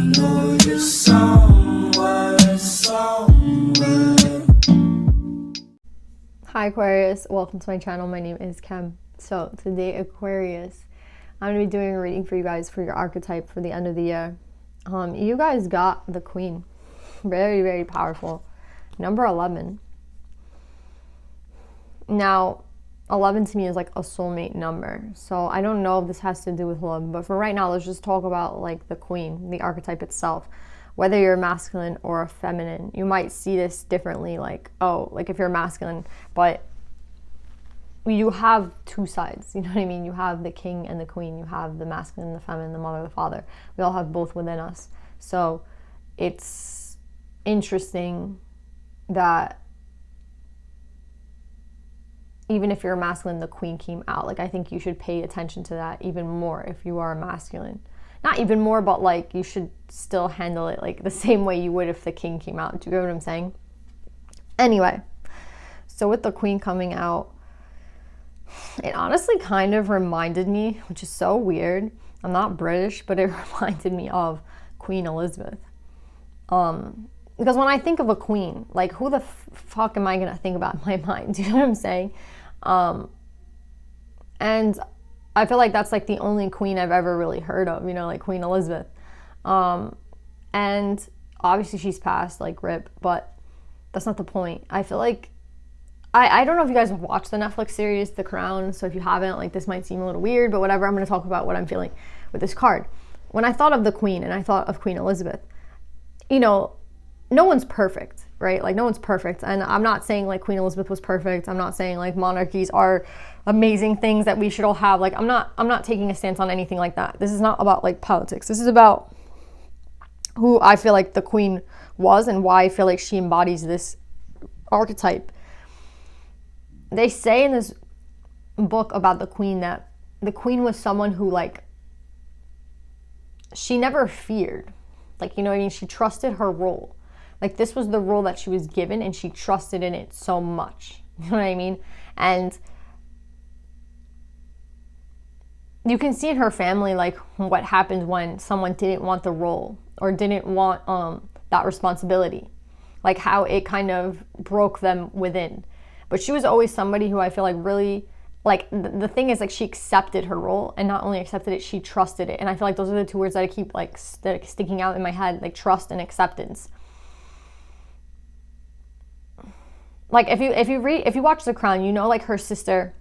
know you're somewhere, somewhere. Hi Aquarius, welcome to my channel. My name is Kim. So today, Aquarius, I'm going to be doing a reading for you guys for your archetype for the end of the year. You guys got the Queen. Very, very powerful. Number 11. Now, 11 to me is like a soulmate number. So I don't know if this has to do with love, but for right now, let's just talk about like the Queen, the archetype itself. Whether you're masculine or a feminine, you might see this differently. Like, oh, like if you're masculine, but you have two sides. You know what I mean? You have the king and the queen. You have the masculine and the feminine, the mother, the father. We all have both within us. So it's interesting that even if you're masculine, the queen came out. Like, I think you should pay attention to that even more if you are masculine. Not even more, but like you should still handle it like the same way you would if the king came out. Do you get what I'm saying? Anyway, so with the queen coming out, it honestly kind of reminded me, which is so weird. I'm not British, but it reminded me of Queen Elizabeth. Because when I think of a queen, like who the fuck am I gonna think about in my mind? Do you know what I'm saying? And I feel like that's like the only queen I've ever really heard of, you know, like Queen Elizabeth. And obviously she's passed, like RIP, but that's not the point. I feel like, I don't know if you guys have watched the Netflix series, The Crown, so if you haven't, like this might seem a little weird, but whatever, I'm going to talk about what I'm feeling with this card. When I thought of the queen and I thought of Queen Elizabeth, you know, no one's perfect, right? Like no one's perfect. And I'm not saying like Queen Elizabeth was perfect. I'm not saying like monarchies are amazing things that we should all have. Like I'm not taking a stance on anything like that. This is not about like politics. This is about who I feel like the queen was and why I feel like she embodies this archetype. They say in this book about the queen that the queen was someone who like, she never feared. Like, you know what I mean? She trusted her role. Like this was the role that she was given and she trusted in it so much. You know what I mean? And you can see in her family like what happens when someone didn't want the role or didn't want that responsibility. Like how it kind of broke them within. But she was always somebody who I feel like really, like the thing is like she accepted her role, and not only accepted it, she trusted it. And I feel like those are the two words that I keep like sticking out in my head, like trust and acceptance. Like if you watch The Crown, you know, like her sister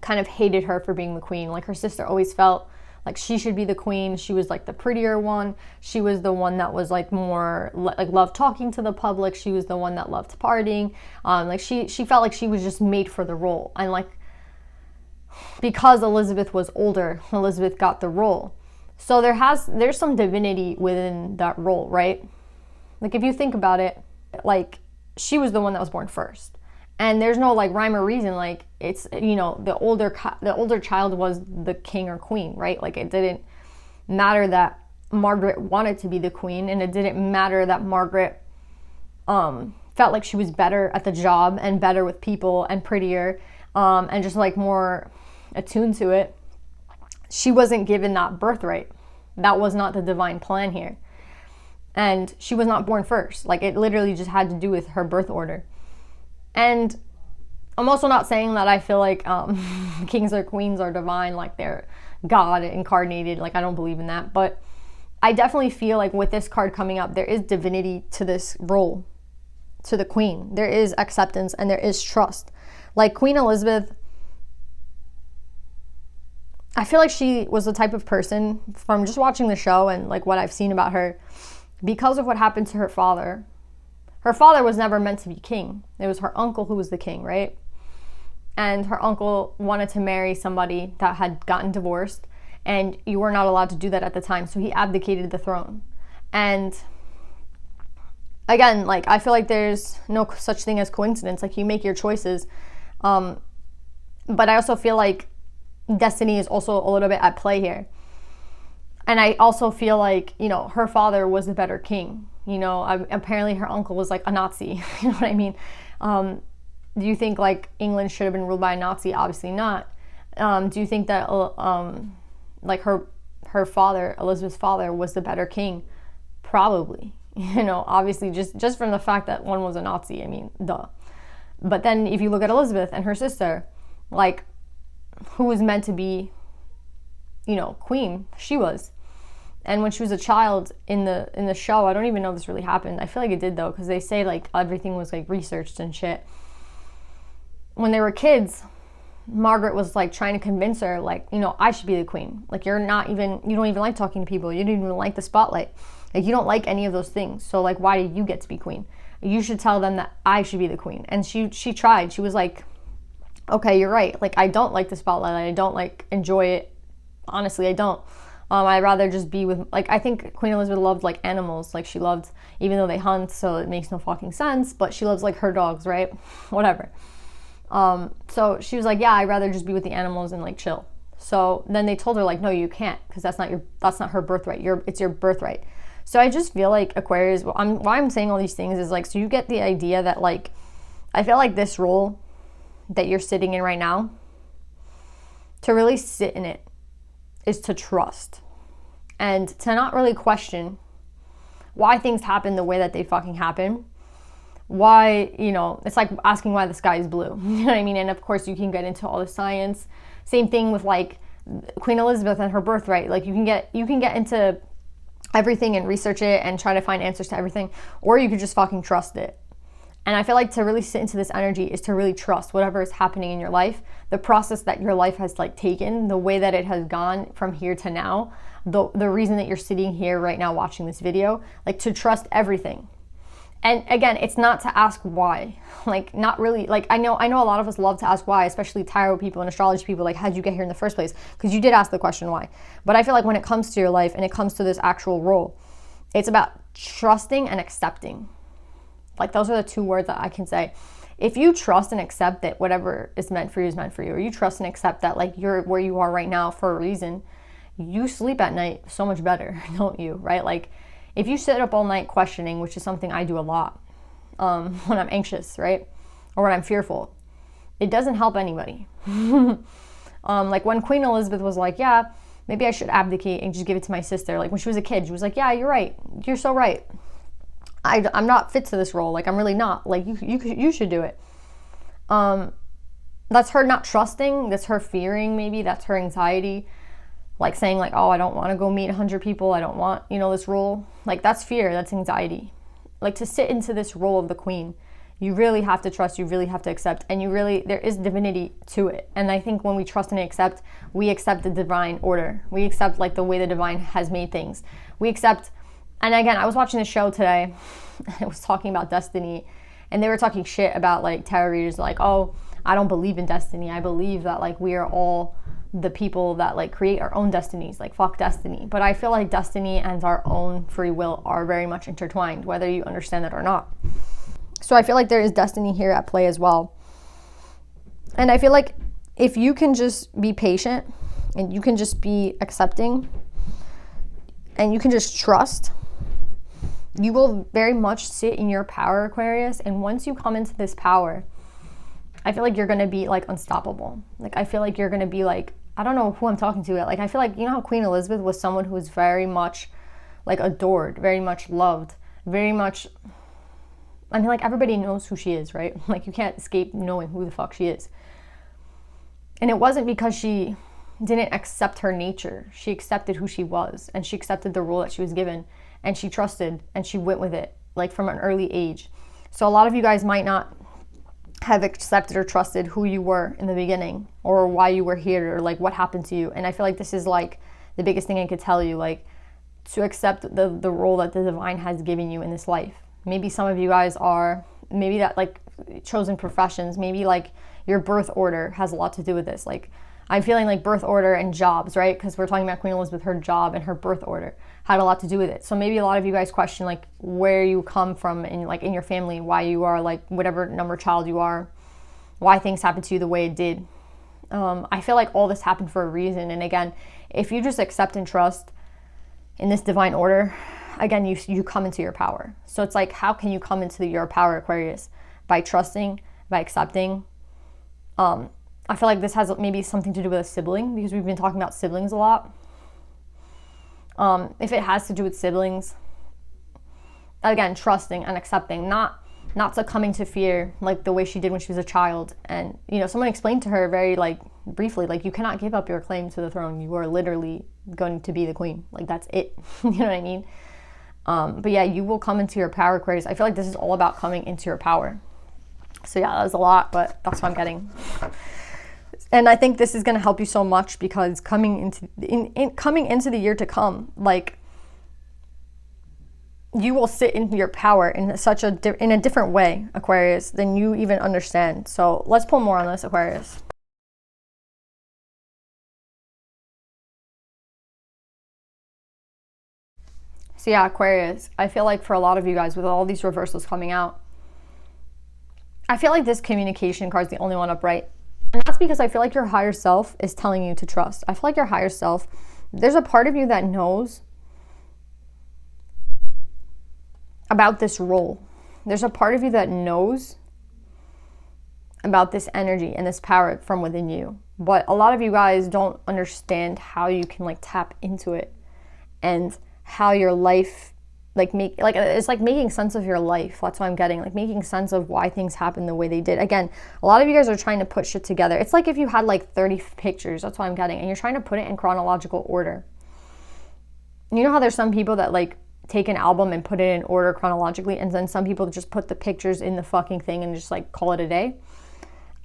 kind of hated her for being the queen. Like her sister always felt like she should be the queen. She was like the prettier one. She was the one that was like more like loved talking to the public. She was the one that loved partying. Like she felt like she was just made for the role. And like because Elizabeth was older, Elizabeth got the role. So there's some divinity within that role, right? Like if you think about it, like she was the one that was born first. And there's no like rhyme or reason, like it's, you know, the older child was the king or queen, right? Like it didn't matter that Margaret wanted to be the queen, and it didn't matter that Margaret felt like she was better at the job and better with people and prettier and just like more attuned to it. She wasn't given that birthright. That was not the divine plan here. And she was not born first. Like it literally just had to do with her birth order. And I'm also not saying that I feel like kings or queens are divine, like they're God incarnated. Like I don't believe in that. But I definitely feel like with this card coming up, there is divinity to this role, to the queen. There is acceptance and there is trust. Like Queen Elizabeth, I feel like she was the type of person, from just watching the show and like what I've seen about her, because of what happened to her father. Her father was never meant to be king. It was her uncle who was the king, right? And her uncle wanted to marry somebody that had gotten divorced, and you were not allowed to do that at the time, so he abdicated the throne. And again, like I feel like there's no such thing as coincidence. Like you make your choices, but I also feel like destiny is also a little bit at play here. And I also feel like, you know, her father was the better king. You know, apparently her uncle was like a Nazi. You know what I mean? Do you think like England should have been ruled by a Nazi? Obviously not. Do you think that like her father, Elizabeth's father, was the better king? Probably. Obviously just from the fact that one was a Nazi, I mean, duh. But then if you look at Elizabeth and her sister, like, who was meant to be, queen, she was. And when she was a child in the show, I don't even know if this really happened. I feel like it did though, because they say like everything was like researched and shit. When they were kids, Margaret was like trying to convince her, like, I should be the queen. Like, you don't even like talking to people. You don't even like the spotlight. Like, you don't like any of those things. So like, why do you get to be queen? You should tell them that I should be the queen. And she tried. She was like, okay, you're right. Like, I don't like the spotlight. I don't like enjoy it. Honestly, I don't. I'd rather just be with, like, I think Queen Elizabeth loved like animals. Like, she loved, even though they hunt, so it makes no fucking sense, but she loves like her dogs, right? Whatever. So she was like, yeah, I'd rather just be with the animals and like chill. So then they told her like, no, you can't, because that's not her birthright. It's your birthright. So I just feel like Aquarius, why I'm saying all these things is like, so you get the idea that like, I feel like this role that you're sitting in right now, to really sit in it is to trust and to not really question why things happen the way that they fucking happen. Why, it's like asking why the sky is blue. You know what I mean? And of course you can get into all the science. Same thing with like Queen Elizabeth and her birthright. Like, you can get into everything and research it and try to find answers to everything, or you could just fucking trust it. And I feel like to really sit into this energy is to really trust whatever is happening in your life, the process that your life has like taken, the way that it has gone from here to now, the reason that you're sitting here right now watching this video, like, to trust everything. And again, it's not to ask why, like, not really. Like, I know a lot of us love to ask why, especially tarot people and astrology people, like, how'd you get here in the first place? Because you did ask the question why. But I feel like when it comes to your life and it comes to this actual role, it's about trusting and accepting. Like, those are the two words that I can say. If you trust and accept that whatever is meant for you is meant for you, or you trust and accept that like you're where you are right now for a reason, you sleep at night so much better, don't you? Right? Like, if you sit up all night questioning, which is something I do a lot when I'm anxious, right? Or when I'm fearful, it doesn't help anybody. Like when Queen Elizabeth was like, yeah, maybe I should abdicate and just give it to my sister. Like when she was a kid, she was like, yeah, you're right. You're so right. I'm not fit to this role. Like, I'm really not. Like, you should do it. That's her not trusting. That's her fearing, maybe. That's her anxiety. Like saying like, oh, I don't want to go meet 100 people. I don't want, this role. Like, that's fear. That's anxiety. Like, to sit into this role of the queen, you really have to trust. You really have to accept. And there is divinity to it. And I think when we trust and accept, we accept the divine order. We accept like the way the divine has made things. We accept. And again, I was watching this show today. It was talking about destiny. And they were talking shit about like tarot readers. Like, oh, I don't believe in destiny. I believe that like we are all the people that like create our own destinies. Like, fuck destiny. But I feel like destiny and our own free will are very much intertwined, whether you understand it or not. So I feel like there is destiny here at play as well. And I feel like if you can just be patient and you can just be accepting and you can just trust, you will very much sit in your power, Aquarius. And once you come into this power, I feel like you're going to be like unstoppable. Like, I feel like you're going to be like, I don't know who I'm talking to. Like, I feel like, how Queen Elizabeth was someone who was very much like adored, very much loved, very much, I mean, like, everybody knows who she is, right? Like, you can't escape knowing who the fuck she is. And it wasn't because she didn't accept her nature. She accepted who she was, and she accepted the role that she was given, and she trusted, and she went with it, like, from an early age. So a lot of you guys might not have accepted or trusted who you were in the beginning, or why you were here, or like what happened to you. And I feel like this is like the biggest thing I could tell you, like, to accept the role that the divine has given you in this life. Maybe some of you guys are, maybe that like chosen professions, maybe like your birth order has a lot to do with this. Like, I'm feeling like birth order and jobs, right? Because we're talking about Queen Elizabeth, her job and her birth order had a lot to do with it. So maybe a lot of you guys question like where you come from in your family, why you are like whatever number child you are, why things happened to you the way it did. I feel like all this happened for a reason. And again, if you just accept and trust in this divine order, again, you come into your power. So it's like, how can you come into your power, Aquarius? By trusting, by accepting. I feel like this has maybe something to do with a sibling, because we've been talking about siblings a lot. If it has to do with siblings, again, trusting and accepting, not succumbing to fear like the way she did when she was a child. And, you know, someone explained to her very like briefly, like, you cannot give up your claim to the throne. You are literally going to be the queen. Like, that's it. You know what I mean? But yeah, you will come into your power, Aquarius. I feel like this is all about coming into your power. So yeah, that was a lot, but that's what I'm getting. And I think this is going to help you so much, because coming into the year to come, like, you will sit in your power in in a different way, Aquarius, than you even understand. So let's pull more on this, Aquarius. So yeah, Aquarius, I feel like for a lot of you guys, with all these reversals coming out, I feel like this communication card is the only one upright. And that's because I feel like your higher self is telling you to trust. I feel like your higher self, there's a part of you that knows about this role. There's a part of you that knows about this energy and this power from within you. But a lot of you guys don't understand how you can like tap into it, and how your life it's like making sense of your life. That's what I'm getting, like making sense of why things happen the way they did. Again, a lot of you guys are trying to put shit together. It's like if you had like 30 pictures, that's what I'm getting, and you're trying to put it in chronological order. You know how there's some people that like take an album and put it in order chronologically, and then some people just put the pictures in the fucking thing and just like call it a day?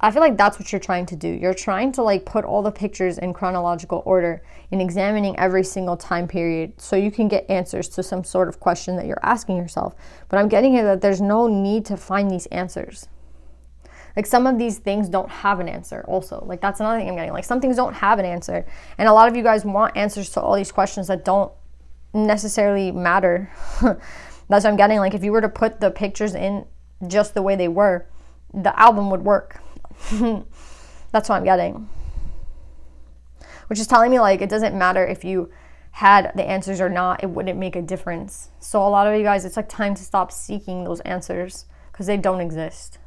I feel like that's what you're trying to do. You're trying to like put all the pictures in chronological order and examining every single time period so you can get answers to some sort of question that you're asking yourself. But I'm getting here that there's no need to find these answers. Like, some of these things don't have an answer also. Like, that's another thing I'm getting. Like, some things don't have an answer. And a lot of you guys want answers to all these questions that don't necessarily matter. That's what I'm getting. Like, if you were to put the pictures in just the way they were, the album would work. That's what I'm getting. Which is telling me like it doesn't matter if you had the answers or not, it wouldn't make a difference. So a lot of you guys, it's like time to stop seeking those answers, because they don't exist.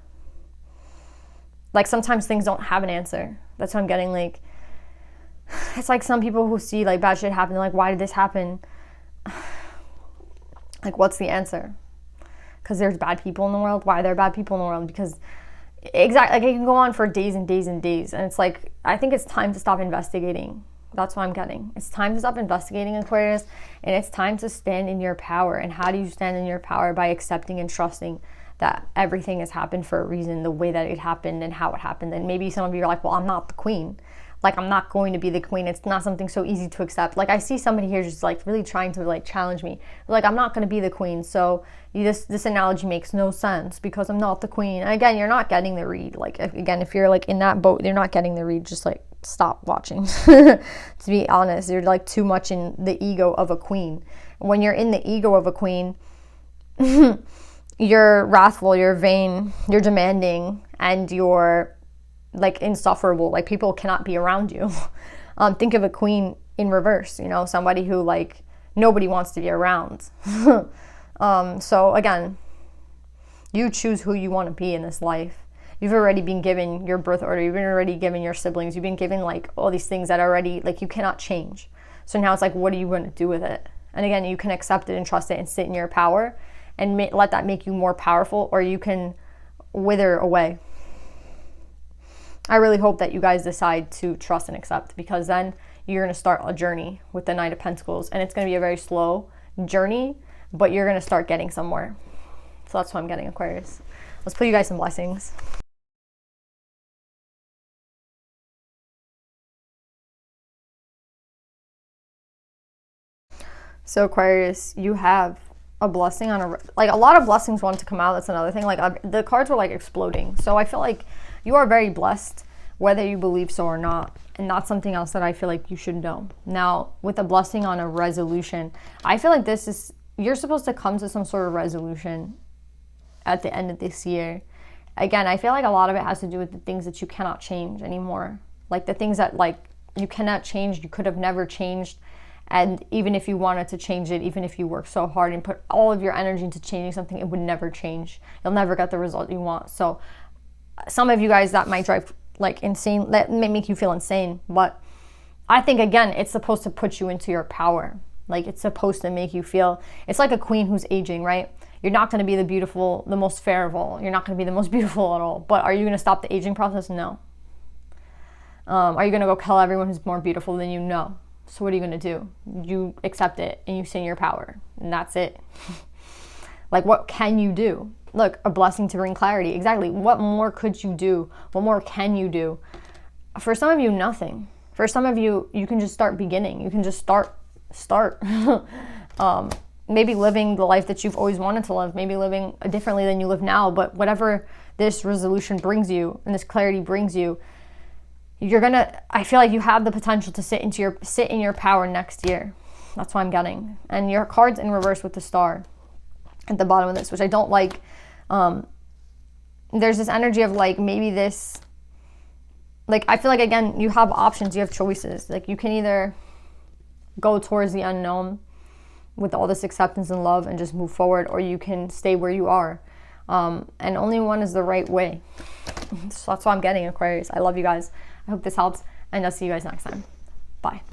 Like, sometimes things don't have an answer. That's what I'm getting. Like, it's like some people who see like bad shit happen, they're like, why did this happen? Like, what's the answer? Because there's bad people in the world. Why are there bad people in the world? Because exactly, like, it can go on for days and days and days. And it's like, I think it's time to stop investigating. That's what I'm getting. It's time to stop investigating, Aquarius, and it's time to stand in your power. And how do you stand in your power? By accepting and trusting that everything has happened for a reason, the way that it happened and how it happened. And maybe some of you are like, well, I'm not the queen. Like, I'm not going to be the queen. It's not something so easy to accept. Like, I see somebody here just like really trying to like challenge me. Like, I'm not going to be the queen. So this analogy makes no sense because I'm not the queen. And again, you're not getting the read. Like, if you're like in that boat, you're not getting the read. Just like stop watching. To be honest, you're like too much in the ego of a queen. When you're in the ego of a queen, you're wrathful, you're vain, you're demanding, and you're like insufferable. Like, people cannot be around you. Think of a queen in reverse, you know, somebody who like nobody wants to be around. So again, you choose who you want to be in this life. You've already been given your birth order. You've been already given your siblings. You've been given like all these things that already like you cannot change. So now it's like, what are you going to do with it? And again, you can accept it and trust it and sit in your power and let that make you more powerful, or you can wither away. I really hope that you guys decide to trust and accept, because then you're going to start a journey with the Knight of Pentacles, and it's going to be a very slow journey, but you're going to start getting somewhere. So that's what I'm getting, Aquarius. Let's put you guys some blessings. So Aquarius, you have a blessing on a lot of blessings want to come out. That's another thing. Like, the cards were like exploding. So I feel like you are very blessed, whether you believe so or not. And that's something else that I feel like you should know. Now, with a blessing on a resolution, I feel like you're supposed to come to some sort of resolution at the end of this year. Again, I feel like a lot of it has to do with the things that you cannot change anymore. Like the things that like you cannot change, you could have never changed. And even if you wanted to change it, even if you work so hard and put all of your energy into changing something, it would never change. You'll never get the result you want. So some of you guys, that might drive like insane, that may make you feel insane. But I think, again, it's supposed to put you into your power. Like, it's supposed to make you feel, it's like a queen who's aging, right? You're not going to be the most fair of all. You're not going to be the most beautiful at all. But are you going to stop the aging process? No. Are you going to go kill everyone who's more beautiful than you? No. So what are you going to do? You accept it and you sing your power, and that's it. Like, what can you do? Look, a blessing to bring clarity. Exactly. What more could you do? What more can you do? For some of you, nothing. For some of you, you can just start beginning. You can just start. Maybe living the life that you've always wanted to live. Maybe living differently than you live now. But whatever this resolution brings you and this clarity brings you, I feel like you have the potential to sit in your power next year. That's what I'm getting. And your card's in reverse with the star at the bottom of this, which I don't like. There's this energy of like, maybe this, like, I feel like, again, you have options, you have choices. Like, you can either go towards the unknown with all this acceptance and love and just move forward, or you can stay where you are. And only one is the right way. So that's what I'm getting, Aquarius. I love you guys. I hope this helps, and I'll see you guys next time. Bye.